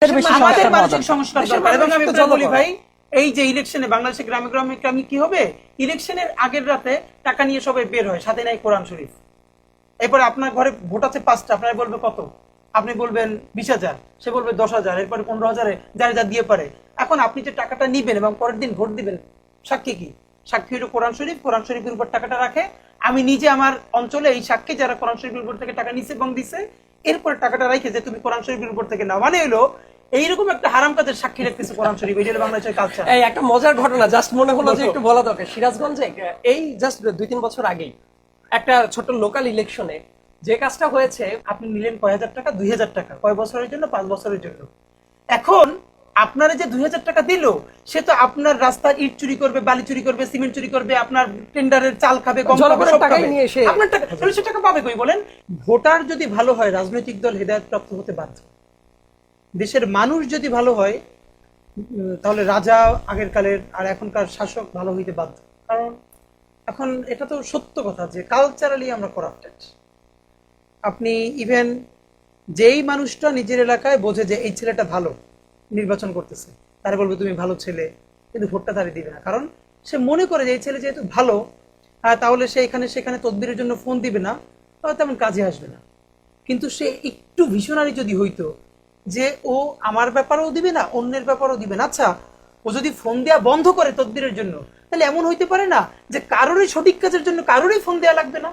আমাদের মানসিক সংস্কার দরকার। এবং আমি বলি ভাই, এই যে ইলেকশনে বাংলাদেশে গ্রামে গ্রামে গ্রামে কি হবে, ইলেকশনের আগের রাতে টাকা নিয়ে সবাই বের হয়, সাথে নাই কোরআন শরীফ। এরপরে আপনার ঘরে ভোট আছে 5টা, আপনারা বলবে কত, আপনি বলবেন 20,000, সে বলবে 10,000, এরপরে 15,000, যারা যা দিয়ে পারে। এখন আপনি যে টাকাটা নিবেন এবং পরের দিন ভোট দিবেন, সাক্ষী কি? সাক্ষী হলো কোরআন শরীফ। কোরআন শরীফের উপর টাকাটা রাখে। আমি নিজে আমার অঞ্চলে এই সাক্ষী যারা কোরআন শরীফের উপর থেকে টাকা নিছে এবং দিছে, এরপরে টাকাটা রাখে যে তুমি কোরআন শরীফের উপর থেকে নাও, মানে হলো এইরকম একটা হারাম কাজের সাক্ষী রাখতেছে কোরআন শরীফ। এটা হলো বাংলাদেশের কালচার। এই একটা মজার ঘটনা জাস্ট মনে হলো যে একটু বলা দরকার। সিরাজগঞ্জে এই জাস্ট 2-3 বছর আগেই একটা ছোট লোকাল ইলেকশনে যে কাজটা হয়েছে, আপনি নিলেন কয় হাজার টাকা? 2,000 টাকা। কয় বছরের জন্য? 5 বছরের জন্য। এখন আপনারা যে 2,000 টাকা দিল, সে তো আপনার রাস্তার ইট চুরি করবে, বালি চুরি করবে, সিমেন্ট চুরি করবে, আপনার টেন্ডারের চাল খাবে, গম খাবে, সব খাবে। আপনার টাকা, তাহলে সে টাকা পাবে কই বলেন? ভোটার যদি ভালো হয়, রাজনৈতিক দল হেদায়েতপ্রাপ্ত হতে বাধ্য। দেশের মানুষ যদি ভালো হয়, তাহলে রাজা আগের কালের আর এখনকার শাসক ভালো হইতে বাধ্য। কারণ এখন এটা তো সত্য কথা যে কালচারালি আমরা করাপ্টেড। আপনি ইভেন যেই মানুষটা নিজের এলাকায় বোঝে যে এই ছেলেটা ভালো, নির্বাচন করতেছে, তারা বলবে তুমি ভালো ছেলে, কিন্তু ভোটটা তারে দিবে না। কারণ সে মনে করে যে এই ছেলে যেহেতু ভালো, তাহলে সে এখানে সেখানে তদবিরের জন্য ফোন দিবে না, তাহলে তেমন কাজে আসবে না। কিন্তু সে একটু ভিশনারি যদি হইতো যে ও আমার ব্যাপারেও দিবে না, অন্যের ব্যাপারেও দিবে না, আচ্ছা ও যদি ফোন দেওয়া বন্ধ করে তদবিরের জন্য, তাহলে এমন হইতে পারে না যে কারোরই সঠিক কাজের জন্য কারোরই ফোন দেওয়া লাগবে না।